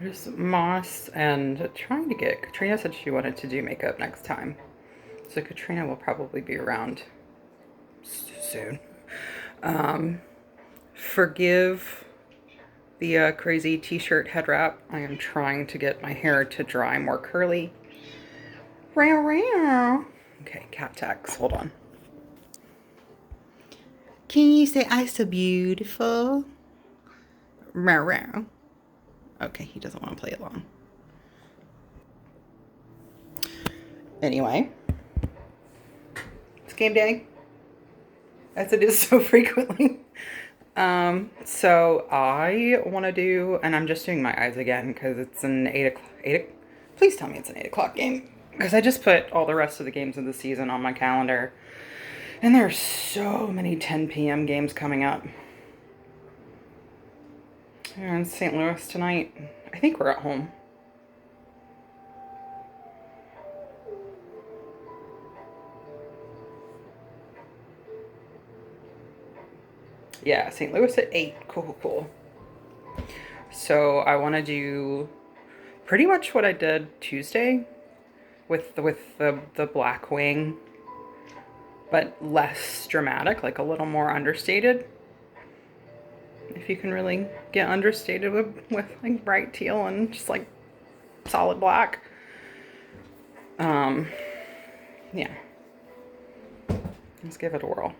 There's Moss and trying to get, Katrina said she wanted to do makeup next time. So Katrina will probably be around soon. Um, Forgive the crazy t-shirt head wrap. I am trying to get my hair to dry more curly. Row, row. Okay, cat tax. Hold on. Can you say I'm so beautiful? Row, row. Okay, he doesn't want to play along. Anyway, it's game day, as it is so frequently. So I want to do, and I'm just doing my eyes again because it's an 8 o'clock. Please tell me it's an 8 o'clock game. Because I just put all the rest of the games of the season on my calendar. And there's so many 10 p.m. games coming up. We're in St. Louis tonight. I think we're at home. Yeah, St. Louis at 8. Cool, cool, cool. So I want to do pretty much what I did Tuesday with the black wing, but less dramatic, like a little more understated. If you can really get understated with like bright teal and just like solid black. Yeah. Let's give it a whirl.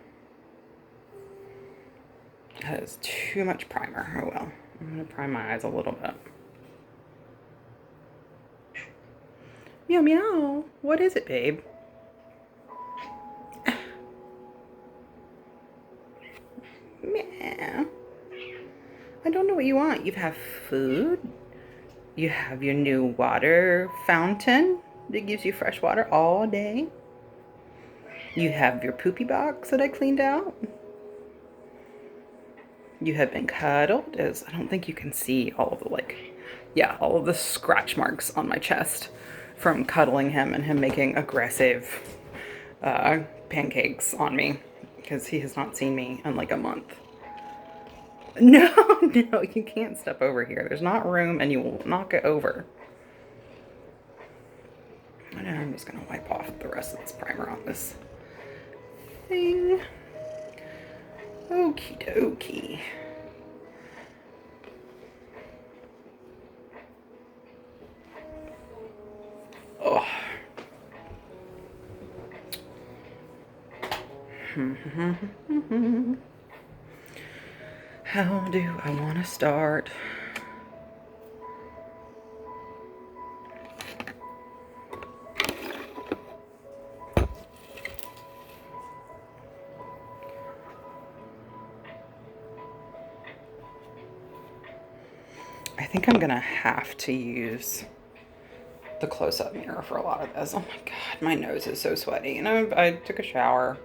That is too much primer. Oh well. I'm gonna prime my eyes a little bit. Meow meow. What is it, babe? Meow. I don't know what you want. You have food. You have your new water fountain that gives you fresh water all day. You have your poopy box that I cleaned out. You have been cuddled. As I don't think you can see all of the all of the scratch marks on my chest from cuddling him and him making aggressive pancakes on me because he has not seen me in like a month. No, no, you can't step over here. There's not room and you will knock it over. And I'm just gonna wipe off the rest of this primer on this thing. Okie dokie. Oh. How do I want to start? I think I'm gonna have to use the close-up mirror for a lot of this. Oh my god, my nose is so sweaty. And I took a shower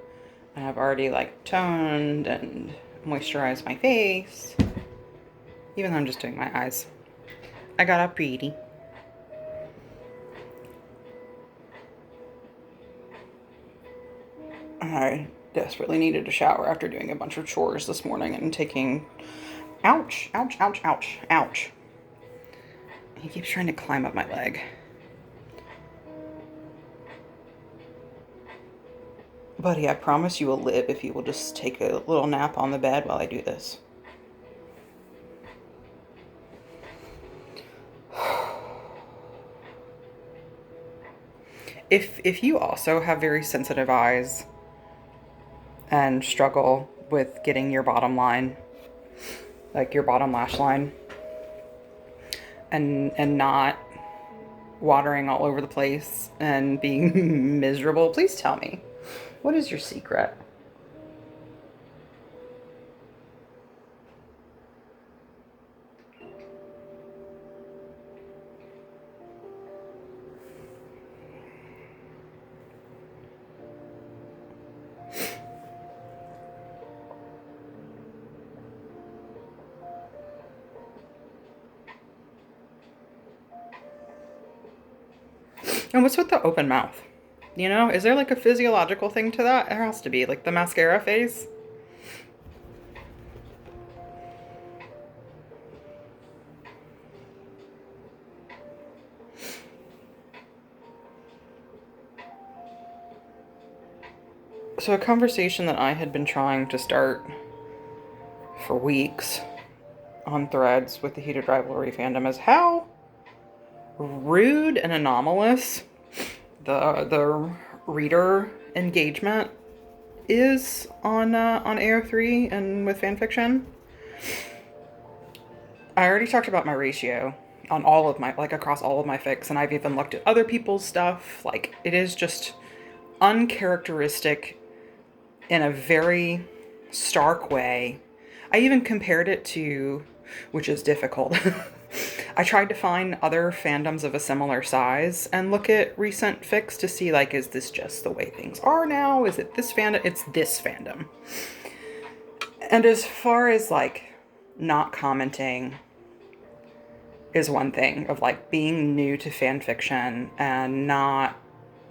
and I've already like toned and moisturized my face. Even though I'm just doing my eyes. I got up pretty. I desperately needed a shower after doing a bunch of chores this morning and taking... Ouch, ouch, ouch, ouch, ouch. He keeps trying to climb up my leg. Buddy, I promise you will live if you will just take a little nap on the bed while I do this. If you also have very sensitive eyes and struggle with getting your bottom line, like your bottom lash line, and not watering all over the place and being miserable, please tell me. What is your secret? And what's with the open mouth? You know, is there like a physiological thing to that? There has to be, like the mascara phase. So a conversation that I had been trying to start for weeks on Threads with the Heated Rivalry fandom is how rude and anomalous the reader engagement is on AO3 and with fanfiction. I already talked about my ratio on all of my, like, across all of my fics, and I've even looked at other people's stuff. Like, it is just uncharacteristic in a very stark way. I even compared it to, which is difficult, I tried to find other fandoms of a similar size and look at recent fics to see, like, is this just the way things are now? Is it this fandom? It's this fandom. And as far as, like, not commenting is one thing, of, like, being new to fan fiction and not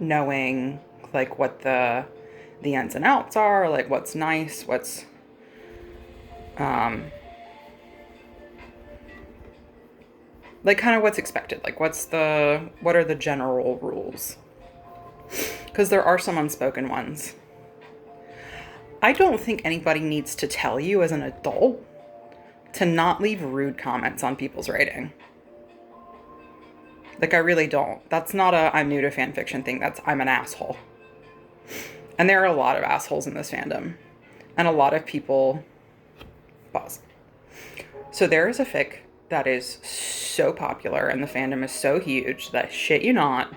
knowing, like, what the ins and outs are, like, what's nice, what's like, kind of what's expected, like, what are the general rules, because there are some unspoken ones. I don't think anybody needs to tell you as an adult to not leave rude comments on people's writing. Like, I really don't. That's not a I'm new to fanfiction thing. That's I'm an asshole. And there are a lot of assholes in this fandom. And a lot of people... Pause. So there is a fic that is so popular and the fandom is so huge that, shit you not,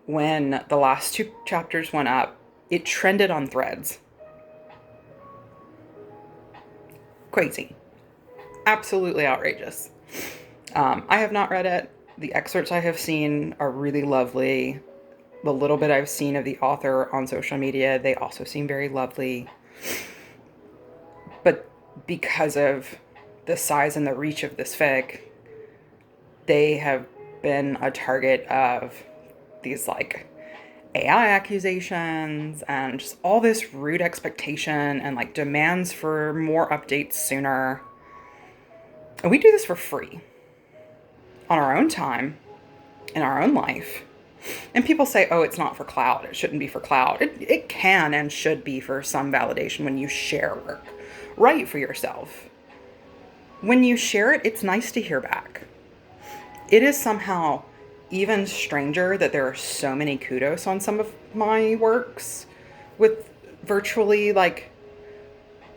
when the last 2 chapters went up, it trended on Threads. Crazy. Absolutely outrageous. I have not read it. The excerpts I have seen are really lovely. The little bit I've seen of the author on social media, they also seem very lovely. But because of the size and the reach of this fic, they have been a target of these, like, AI accusations and just all this rude expectation and, like, demands for more updates sooner. And we do this for free on our own time in our own life. And people say, oh, it's not for clout. It shouldn't be for clout. It can and should be for some validation when you share work. Write for yourself. When you share it, it's nice to hear back. It is somehow even stranger that there are so many kudos on some of my works, with virtually, like,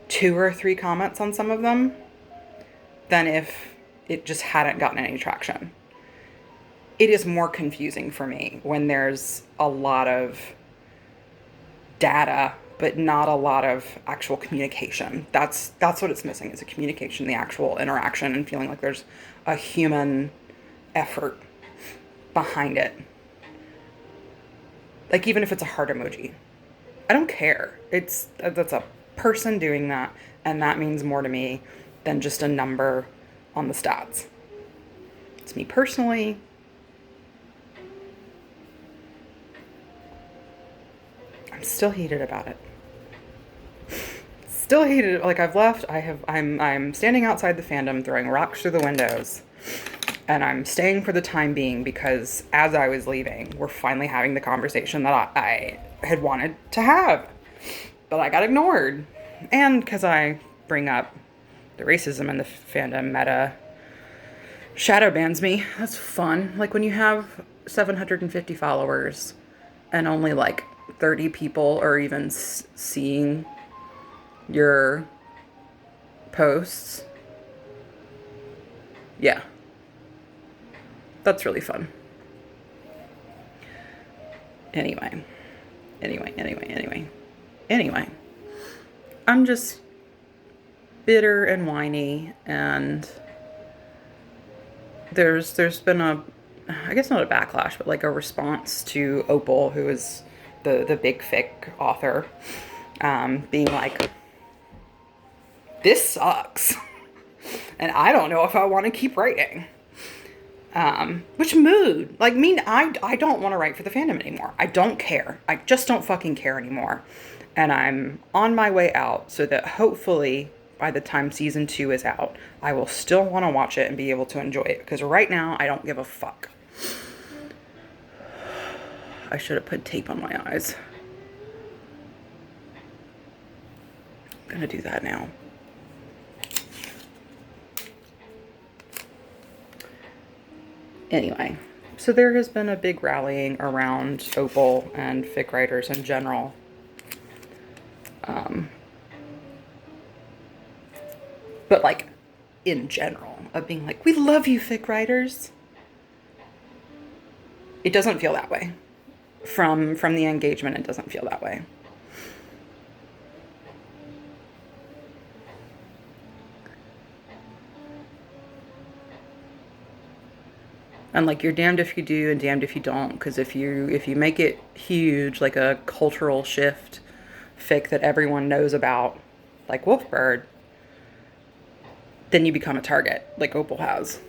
2 or 3 comments on some of them, than if it just hadn't gotten any traction. It is more confusing for me when there's a lot of data, but not a lot of actual communication. That's what it's missing, is a communication, the actual interaction, and feeling like there's a human effort behind it. Like, even if it's a heart emoji, I don't care. That's a person doing that, and that means more to me than just a number on the stats. It's me personally. I'm still heated about it. Still heated. Like, I've left. I'm standing outside the fandom throwing rocks through the windows. And I'm staying for the time being because as I was leaving, we're finally having the conversation that I had wanted to have. But I got ignored. And because I bring up the racism in the fandom, Meta shadow bans me. That's fun. Like, when you have 750 followers and only, like, 30 people are even seeing your posts. Yeah. That's really fun. Anyway. I'm just bitter and whiny, and there's been I guess not a backlash, but, like, a response to Opal, who is the big fic author, being like, this sucks. And I don't know if I want to keep writing. Which mood? Like, I don't want to write for the fandom anymore. I don't care. I just don't fucking care anymore. And I'm on my way out so that hopefully by the time season 2 is out, I will still want to watch it and be able to enjoy it. Because right now, I don't give a fuck. I should have put tape on my eyes. gonna do that now. Anyway, so there has been a big rallying around Opal and fic writers in general. But like, in general, of being like, we love you, fic writers. It doesn't feel that way. From the engagement, it doesn't feel that way. And like, you're damned if you do and damned if you don't, because if you make it huge, like a cultural shift fic that everyone knows about, like Wolfbird, then you become a target, like Opal has.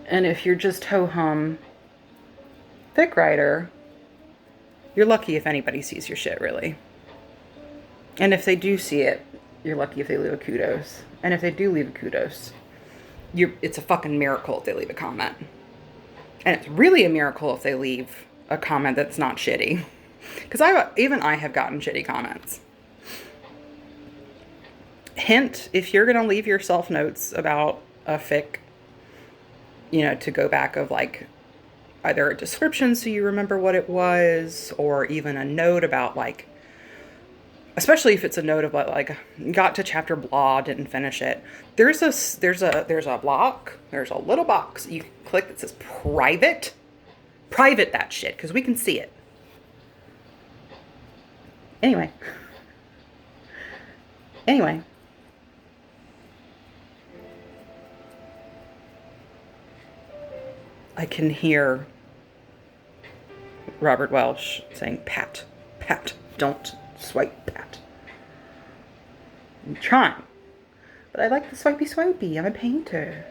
And if you're just ho-hum fic writer, you're lucky if anybody sees your shit, really. And if they do see it, you're lucky if they leave a kudos. And if they do leave a kudos, it's a fucking miracle if they leave a comment. And it's really a miracle if they leave a comment that's not shitty. Because even I have gotten shitty comments. Hint, if you're going to leave yourself notes about a fic, you know, to go back of like either a description so you remember what it was, or even a note about like, especially if it's a note about like, got to chapter blah, didn't finish it. There's a block, there's a little box you can click that says private. Private that shit, because we can see it. Anyway. I can hear Robert Welsh saying, Pat, don't swipe, Pat. I'm trying. But I like the swipey. I'm a painter.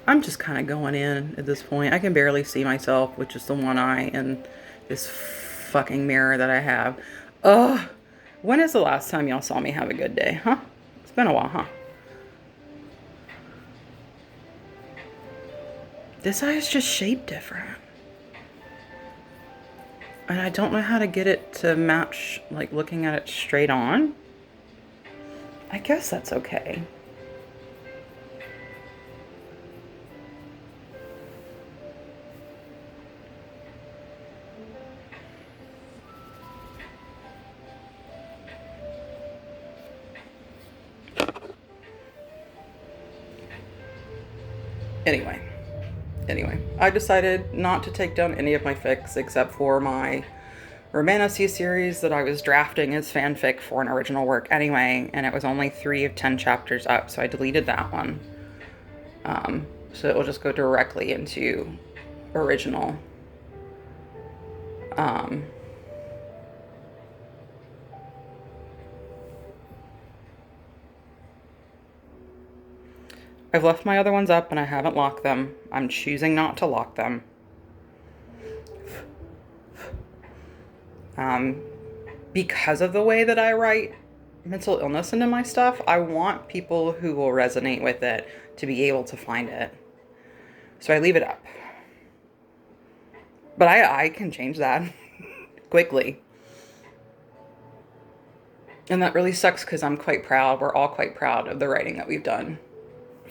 I'm just kind of going in at this point. I can barely see myself with just the one eye and this fucking mirror that I have. Ugh. When is the last time y'all saw me have a good day, huh? It's been a while, huh? This eye is just shaped different. And I don't know how to get it to match, like, looking at it straight on. I guess that's okay. Anyway, I decided not to take down any of my fics except for my Romantasy series that I was drafting as fanfic for an original work anyway, and it was only 3 of 10 chapters up, so I deleted that one. So it will just go directly into original. I've left my other ones up and I haven't locked them. I'm choosing not to lock them. Because of the way that I write mental illness into my stuff, I want people who will resonate with it to be able to find it. So I leave it up. But I can change that quickly. And that really sucks because I'm quite proud. We're all quite proud of the writing that we've done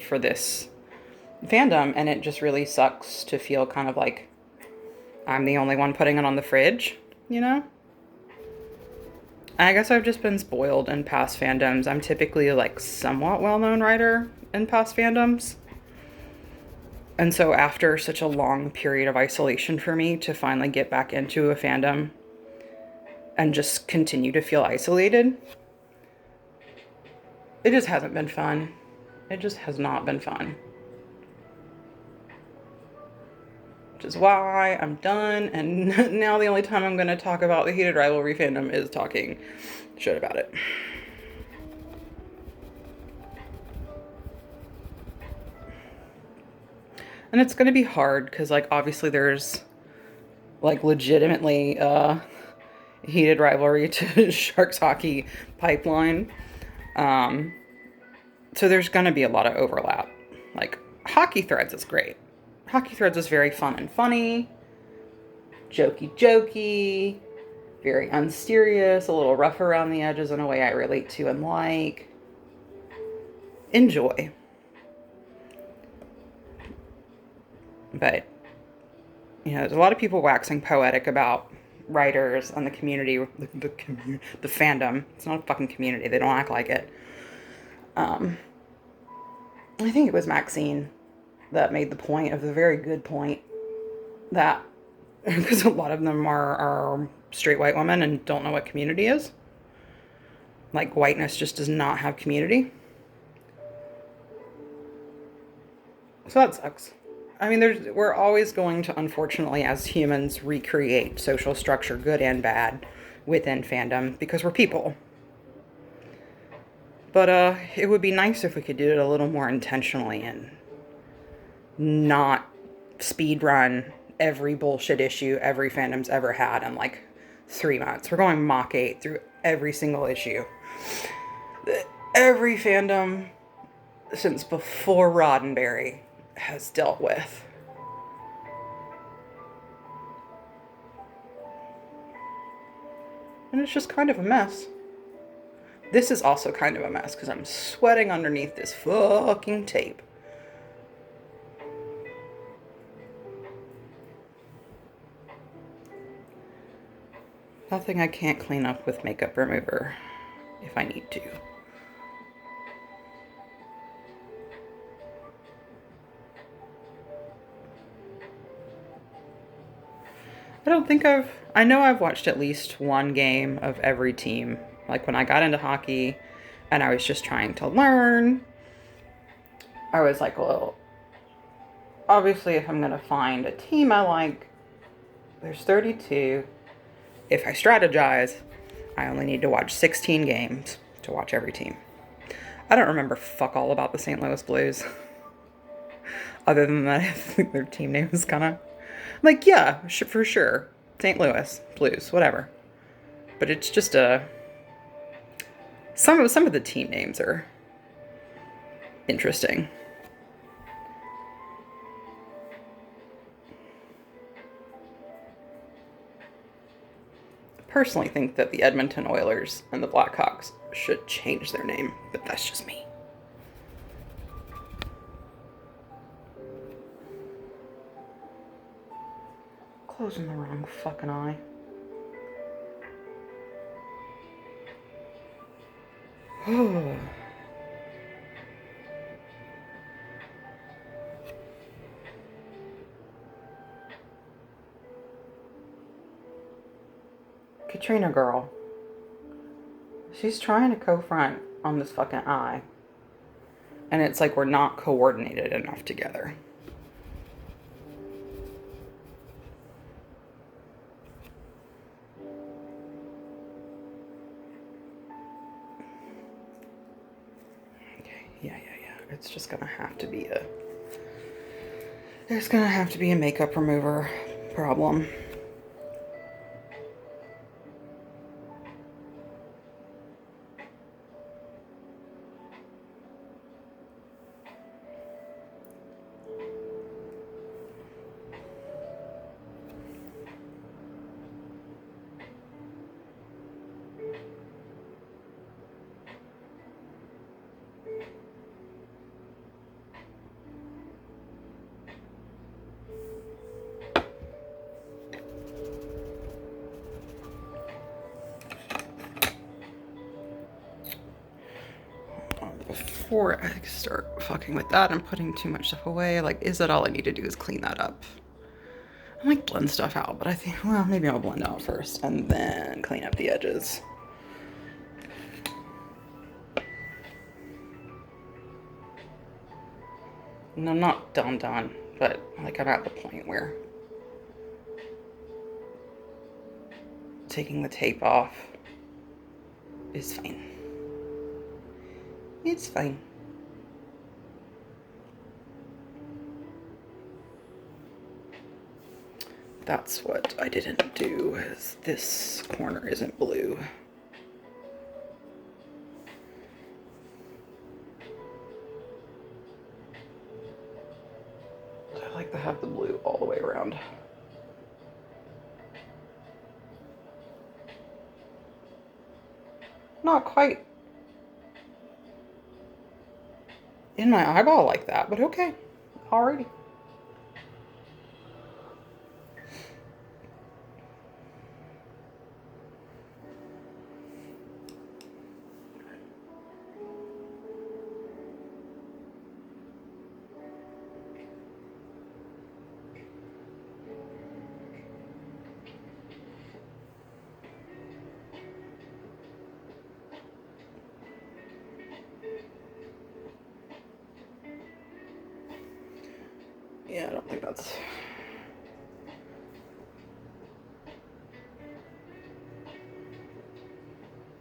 for this fandom, and it just really sucks to feel kind of like I'm the only one putting it on the fridge, you know? I guess I've just been spoiled in past fandoms. I'm typically like somewhat well-known writer in past fandoms. And so after such a long period of isolation for me to finally get back into a fandom and just continue to feel isolated, it just hasn't been fun. It just has not been fun. Which is why I'm done, and now the only time I'm going to talk about the Heated Rivalry fandom is talking shit about it. And it's going to be hard, because, like, obviously there's, like, legitimately Heated Rivalry to Sharks Hockey pipeline. So there's going to be a lot of overlap. Like, Hockey Threads is great. Hockey Threads is very fun and funny, jokey, very unserious, a little rough around the edges in a way I relate to and like. Enjoy. But, there's a lot of people waxing poetic about writers and the community, the fandom. It's not a fucking community. They don't act like it. I think it was Maxine that made the point, of the very good point, that because a lot of them are straight white women and don't know what community is. Like, whiteness just does not have community. So that sucks. I mean, we're always going to, unfortunately, as humans, recreate social structure, good and bad, within fandom, because we're people. But it would be nice if we could do it a little more intentionally and not speed run every bullshit issue every fandom's ever had in like 3 months. We're going Mach 8 through every single issue. Every fandom since before Roddenberry has dealt with. And it's just kind of a mess. This is also kind of a mess because I'm sweating underneath this fucking tape. Nothing I can't clean up with makeup remover if I need to. I know I've watched at least one game of every team. Like, when I got into hockey and I was just trying to learn, I was like, well, obviously if I'm going to find a team I like, there's 32. If I strategize, I only need to watch 16 games to watch every team. I don't remember fuck all about the St. Louis Blues. Other than that, I think their team name is kind of like, yeah, for sure. St. Louis Blues, whatever. But it's just some of the team names are interesting. I personally think that the Edmonton Oilers and the Blackhawks should change their name, but that's just me. Closing the wrong fucking eye. Oh. Katrina girl. She's trying to co-front on this fucking eye. And it's like we're not coordinated enough together. Okay, yeah. It's just gonna have to be there's gonna have to be a makeup remover problem. Before I start fucking with that and putting too much stuff away, like, is that all I need to do is clean that up? I like blend stuff out, but I think, well, maybe I'll blend out first and then clean up the edges. And I'm not done, but like, I'm at the point where taking the tape off is fine. It's fine. That's what I didn't do, is this corner isn't blue. like to have the blue all the way around. Not quite in my eyeball like that, but okay. Alrighty. Yeah, I don't think that's...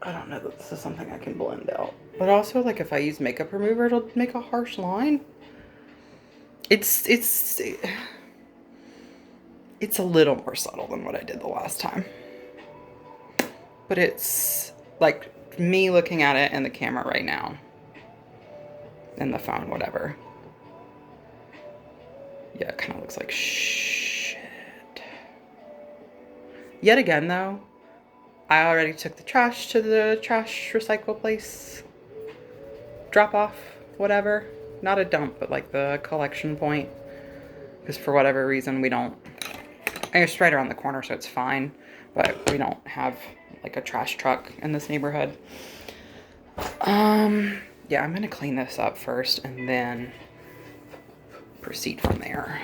I don't know that this is something I can blend out. But also, like, if I use makeup remover, it'll make a harsh line. It's a little more subtle than what I did the last time. But it's, like, me looking at it in the camera right now. In the phone, whatever. Yeah, it kind of looks like shit. Yet again, though, I already took the trash to the trash recycle place. Drop off, whatever. Not a dump, but like the collection point. Because for whatever reason, we don't... I mean, it's right around the corner, so it's fine. But we don't have like a trash truck in this neighborhood. Yeah, I'm gonna clean this up first and then proceed from there.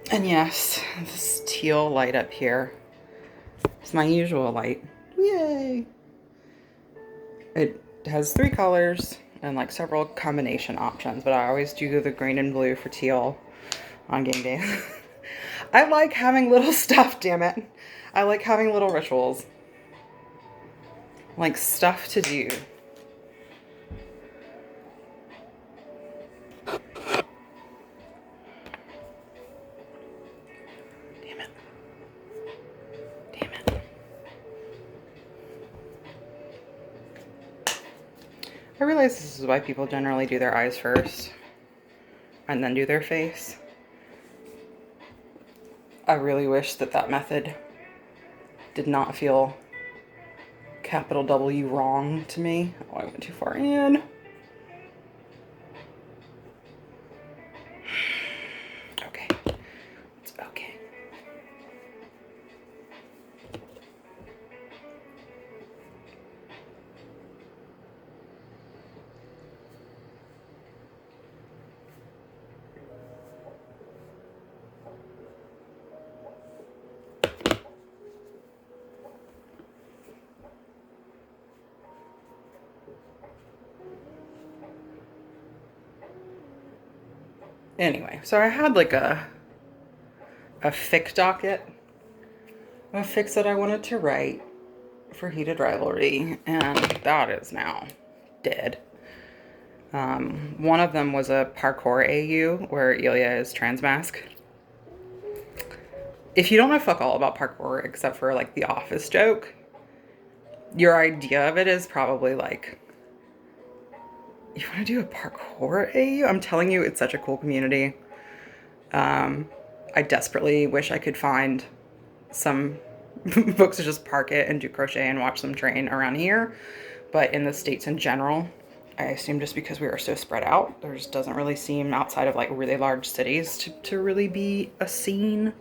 And yes, this teal light up here is my usual light. Yay! It has 3 colors and like several combination options, but I always do the green and blue for teal on game day. I like having little stuff, damn it. I like having little rituals. Like stuff to do. I realize this is why people generally do their eyes first and then do their face. I really wish that that method did not feel capital W wrong to me. Oh, I went too far in. Okay, it's okay. Anyway, so I had like a fic docket, a fics that I wanted to write for Heated Rivalry, and that is now dead. One of them was a parkour AU where Ilya is transmask. If you don't know fuck all about parkour except for like the office joke, your idea of it is probably like, you want to do a parkour AU? I'm telling you, it's such a cool community. I desperately wish I could find some folks to just park it and do crochet and watch them train around here. But in the States in general, I assume just because we are so spread out, there just doesn't really seem outside of like really large cities to really be a scene.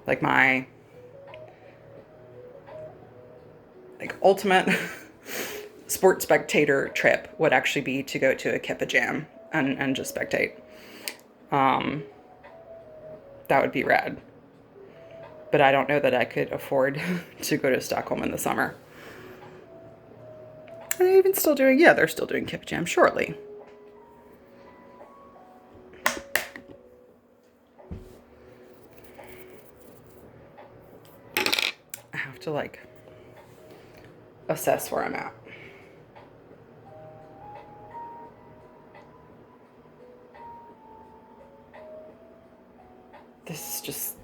Like my like ultimate sport spectator trip would actually be to go to a Kippa jam and just spectate. That would be rad. But I don't know that I could afford to go to Stockholm in the summer. Are they even still doing? Yeah, they're still doing Kip Jam shortly. I have to like assess where I'm at.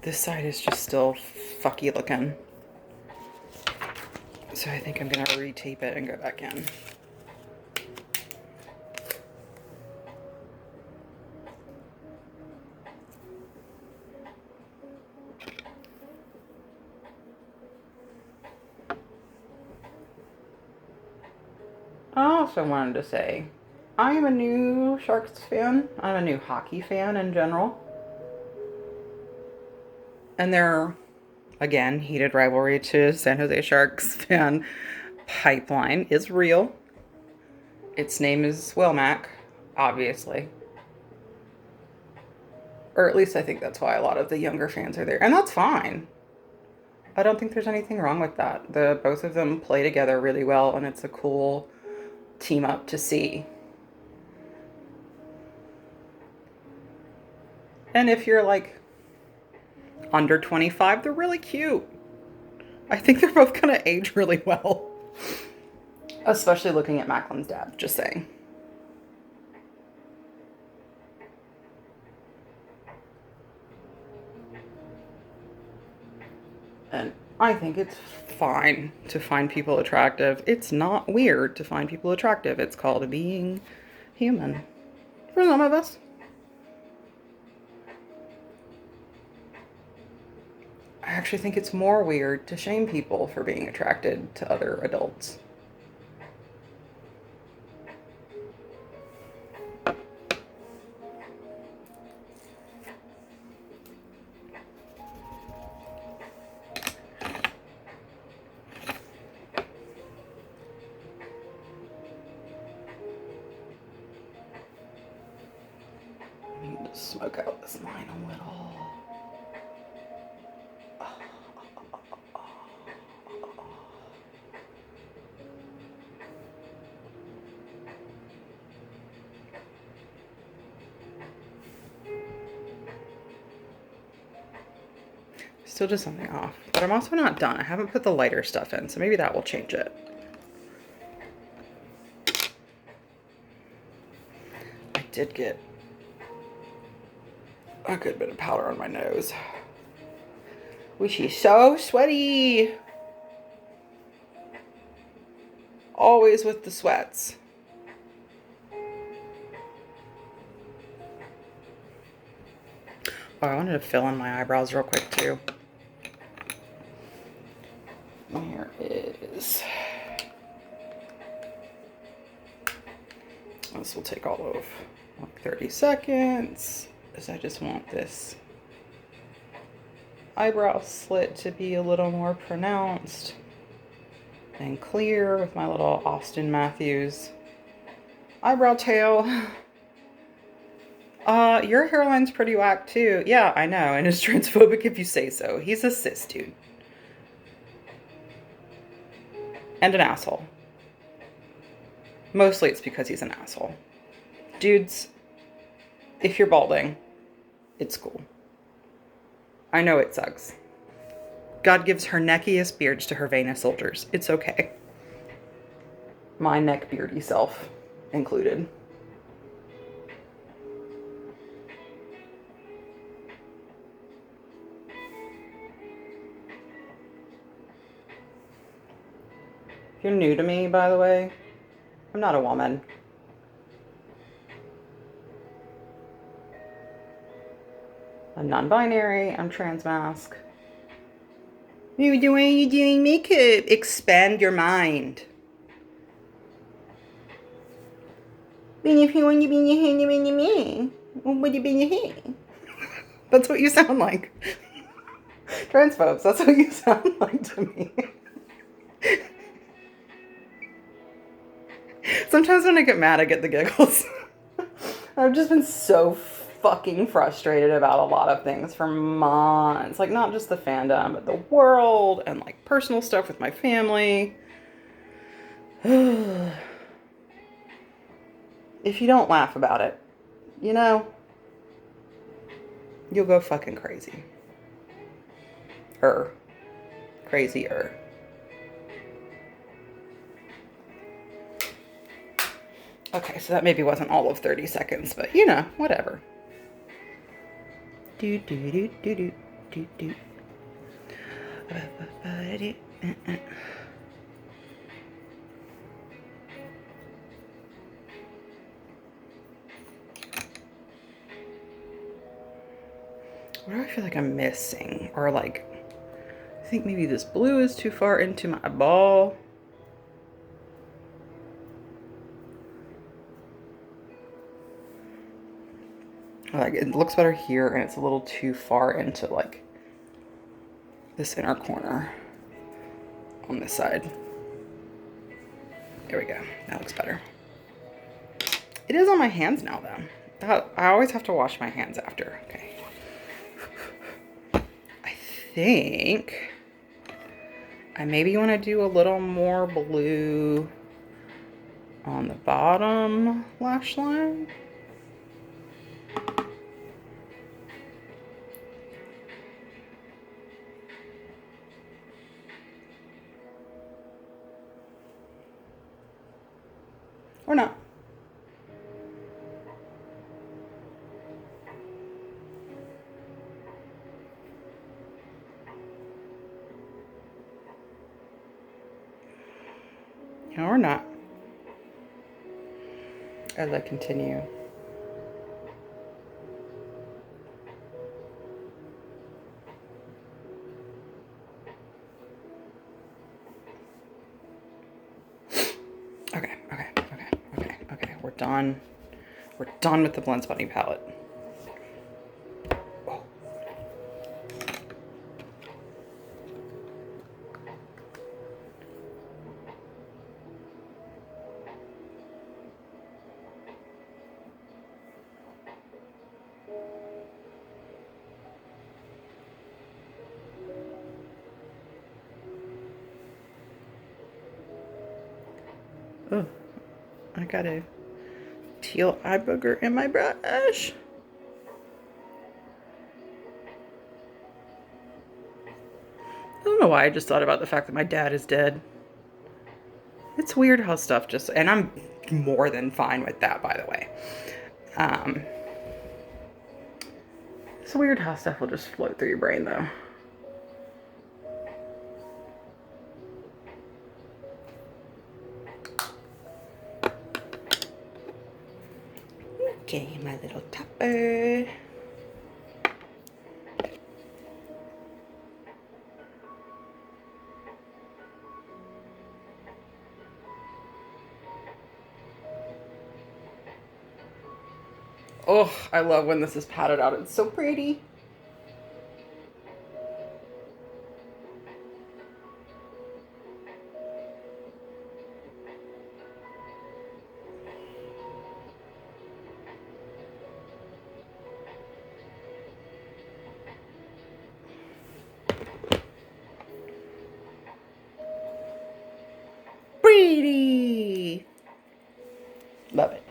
This side is just still fucky looking. So I think I'm gonna retape it and go back in. I also wanted to say, I am a new Sharks fan. I'm a new hockey fan in general. And their, again, heated rivalry to San Jose Sharks fan pipeline is real. Its name is Wilmac, obviously. Or at least I think that's why a lot of the younger fans are there. And that's fine. I don't think there's anything wrong with that. Both of them play together really well, and it's a cool team up to see. And if you're like under 25, they're really cute. I think they're both gonna age really well. Especially looking at Macklin's dad, just saying. And I think it's fine to find people attractive. It's not weird to find people attractive. It's called being human. For some of us. I actually think it's more weird to shame people for being attracted to other adults. I need to smoke out this line a little. Still just something off, but I'm also not done. I haven't put the lighter stuff in, so maybe that will change it. I did get a good bit of powder on my nose. Ooh, she's so sweaty. Always with the sweats. Oh, I wanted to fill in my eyebrows real quick too. Here is. This will take all of like 30 seconds, because I just want this eyebrow slit to be a little more pronounced and clear with my little Austin Matthews eyebrow tail. Your hairline's pretty whack too. Yeah, I know, and it's transphobic if you say so. He's a cis dude. And an asshole. Mostly it's because he's an asshole. Dudes, if you're balding, it's cool. I know it sucks. God gives her neckiest beards to her vainest soldiers. It's okay. My neck beardy self included. If you're new to me, by the way, I'm not a woman. I'm non-binary. I'm trans-masc. You're doing makeup. Expand your mind. That's what you sound like. Transphobes, that's what you sound like to me. Sometimes when I get mad, I get the giggles. I've just been so fucking frustrated about a lot of things for months. Like, not just the fandom, but the world and, like, personal stuff with my family. If you don't laugh about it, you know, you'll go fucking crazy. Crazier. Okay, so that maybe wasn't all of 30 seconds, but you know, whatever. Do do do do do do do. What do I feel like I'm missing? Or like, I think maybe this blue is too far into my ball. Like, it looks better here, and it's a little too far into like this inner corner on this side. There we go. That looks better. It is on my hands now, though. I always have to wash my hands after. Okay. I think I maybe want to do a little more blue on the bottom lash line. Or not. Or not. As I continue. Okay. We're done. We're done with the Blend Spotting palette. Oh. Oh, I got a teal eye booger in my brush. I don't know why I just thought about the fact that my dad is dead. It's weird how stuff just, and I'm more than fine with that, by the way. It's weird how stuff will just float through your brain, though. Okay, my little topper. Oh, I love when this is patted out. It's so pretty. Pretty. Love it.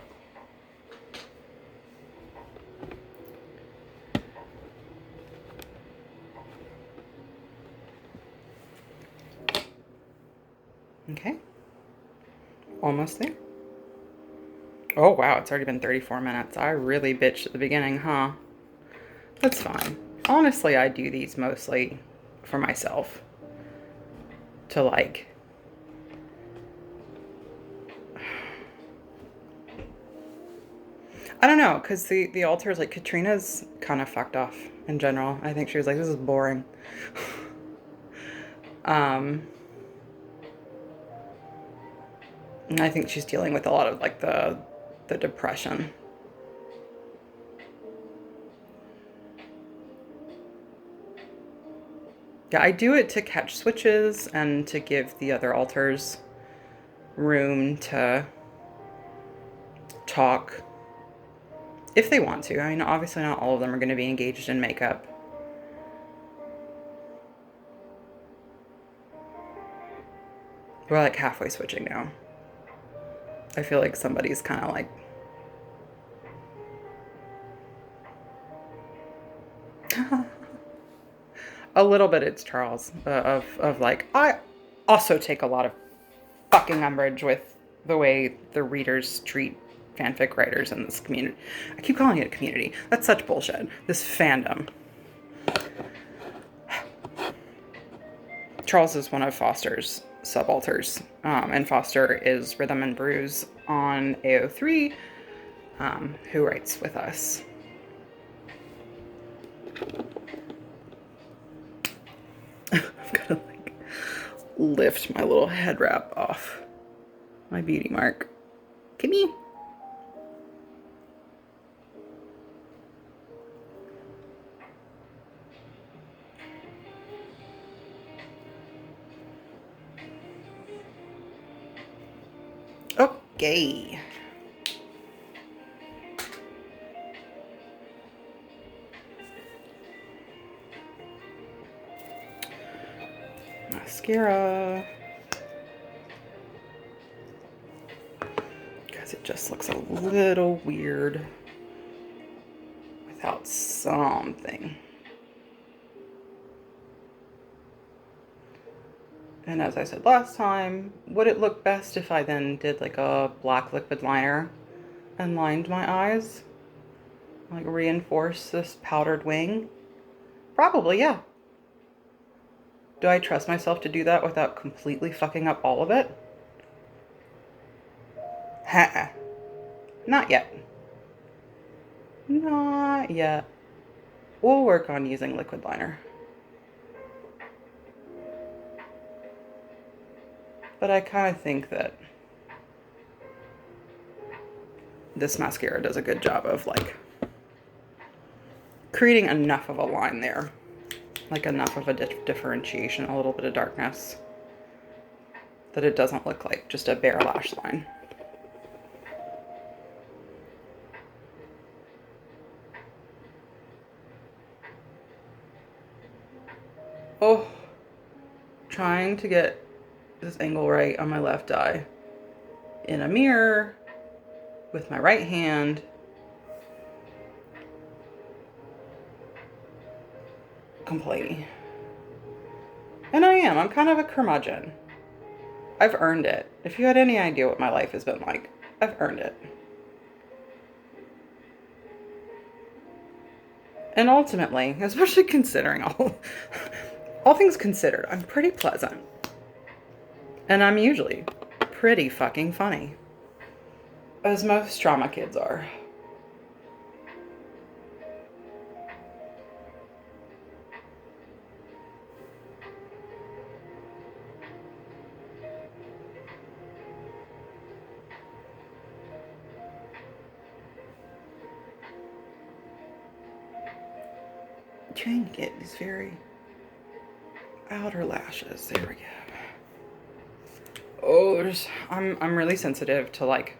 Okay. Almost there. Oh, wow. It's already been 34 minutes. I really bitched at the beginning, huh? That's fine. Honestly, I do these mostly for myself. To like... I don't know, because the altars, like, Katrina's kind of fucked off in general. I think she was like, this is boring. And I think she's dealing with a lot of, like, the depression. Yeah, I do it to catch switches and to give the other altars room to talk if they want to. I mean, obviously not all of them are going to be engaged in makeup. We're like halfway switching now. I feel like somebody's kind of like, a little bit it's Charles, of like, I also take a lot of fucking umbrage with the way the readers treat fanfic writers in this community. I keep calling it a community. That's such bullshit. This fandom. Charles is one of Foster's subalters, and Foster is Rhythm and Brews on AO3, who writes with us. I've got to like lift my little head wrap off my beauty mark. Kimmy. Okay. Mascara. Because it just looks a little weird without something. And as I said last time, would it look best if I then did like a black liquid liner and lined my eyes? Like reinforce this powdered wing? Probably, yeah. Do I trust myself to do that without completely fucking up all of it? Ha. Not yet. Not yet. We'll work on using liquid liner. But I kind of think that this mascara does a good job of like creating enough of a line there. Like enough of a differentiation, a little bit of darkness, that it doesn't look like just a bare lash line. Oh, trying to get this angle right on my left eye in a mirror with my right hand. Complaining. And I'm kind of a curmudgeon. I've earned it. If you had any idea what my life has been like, I've earned it. And ultimately, especially considering all things considered, I'm pretty pleasant. And I'm usually pretty fucking funny. As most trauma kids are. Trying to get these very outer lashes. There we go. Oh, I'm really sensitive to like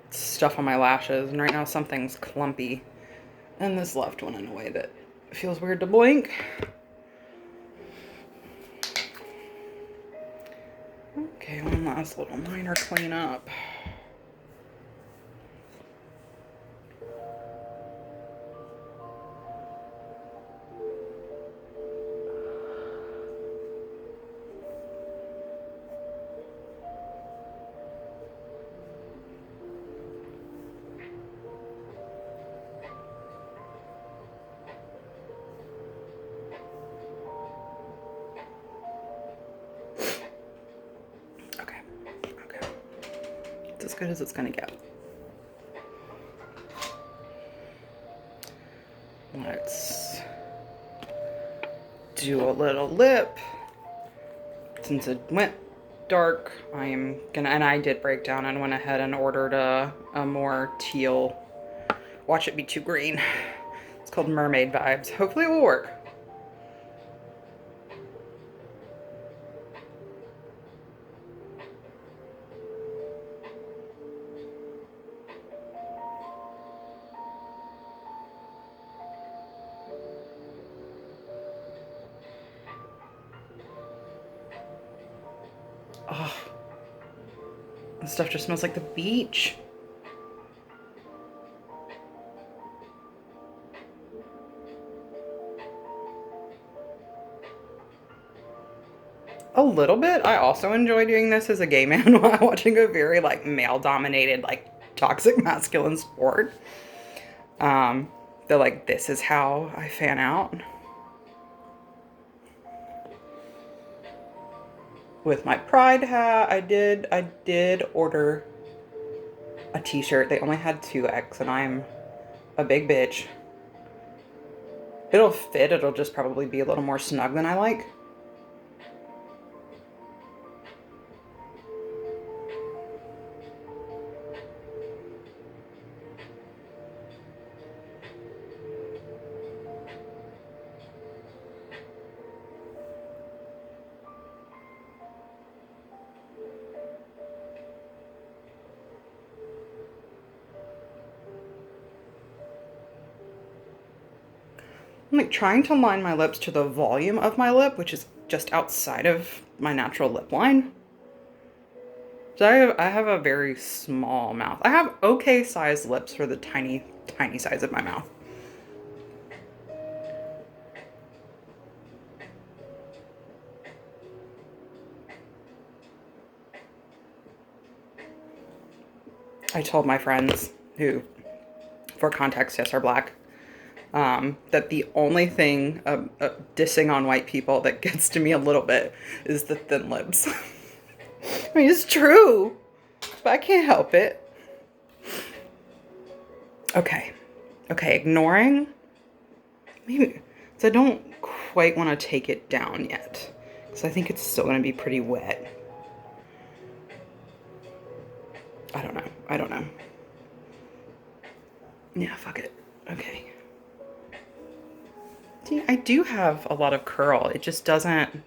stuff on my lashes, and right now something's clumpy in this left one in a way that feels weird to blink. Okay, one last little minor cleanup. As good as it's gonna get. Let's do a little lip. Since it went dark, I am gonna, and I did break down and went ahead and ordered a more teal. Watch it be too green. It's called Mermaid Vibes. Hopefully it will work. Oh, This stuff just smells like the beach. A little bit. I also enjoy doing this as a gay man while watching a very like male-dominated, like toxic masculine sport. They're like, this is how I fan out. With my pride hat, I did order a t-shirt. They only had 2X and I'm a big bitch. It'll fit, it'll just probably be a little more snug than I like. I'm like trying to line my lips to the volume of my lip, which is just outside of my natural lip line. So I have a very small mouth. I have okay sized lips for the tiny, tiny size of my mouth. I told my friends who, for context, yes, are black, that the only thing dissing on white people that gets to me a little bit is the thin lips. I mean, it's true, but I can't help it. Okay, ignoring, maybe, so I don't quite want to take it down yet, because I think it's still going to be pretty wet. I don't know. Yeah, fuck it. Okay. See, I do have a lot of curl. It just doesn't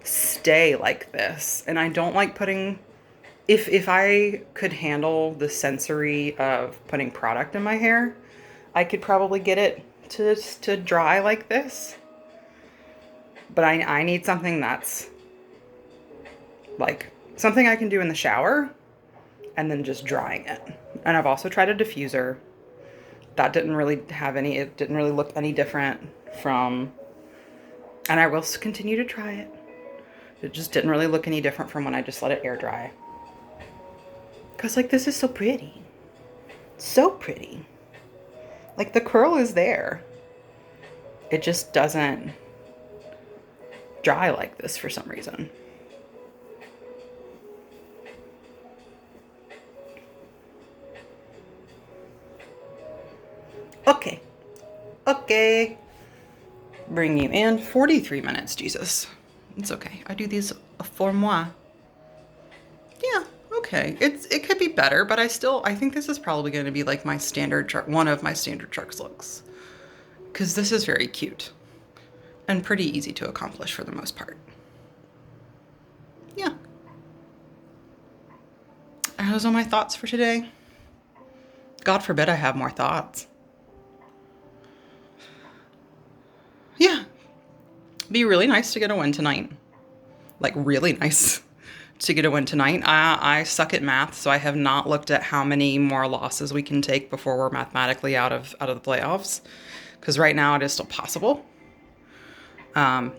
stay like this. And I don't like putting, if I could handle the sensory of putting product in my hair, I could probably get it to dry like this. But I need something that's like something I can do in the shower and then just drying it. And I've also tried a diffuser. That didn't really have any, it didn't really look any different from, and I will continue to try it. It just didn't really look any different from when I just let it air dry. Cause like this is so pretty. So pretty. Like the curl is there. It just doesn't dry like this for some reason. Okay. Bring you in 43 minutes, Jesus. It's okay. I do these for moi. Yeah, okay. It could be better, but I think this is probably going to be like my standard chart, one of my standard Sharks looks. Because this is very cute and pretty easy to accomplish for the most part. Yeah. Those are my thoughts for today. God forbid I have more thoughts. Yeah. Be really nice to get a win tonight. Like really nice to get a win tonight. I suck at math, so I have not looked at how many more losses we can take before we're mathematically out of the playoffs. Because right now it is still possible. That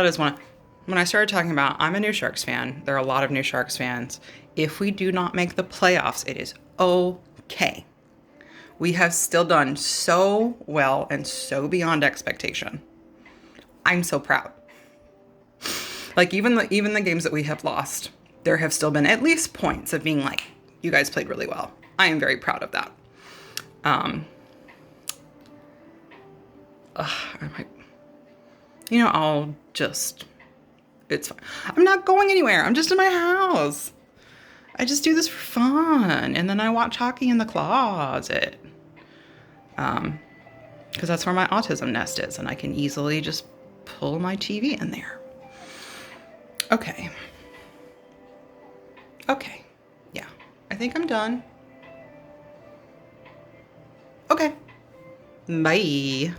is one. When I started talking about, I'm a new Sharks fan. There are a lot of new Sharks fans. If we do not make the playoffs, it is okay. We have still done so well and so beyond expectation. I'm so proud. Like even the games that we have lost, there have still been at least points of being like, you guys played really well. I am very proud of that. It's fine. I'm not going anywhere. I'm just in my house. I just do this for fun. And then I watch hockey in the closet. Because that's where my autism nest is. And I can easily just pull my TV in there. Okay. Yeah. I think I'm done. Okay. Bye.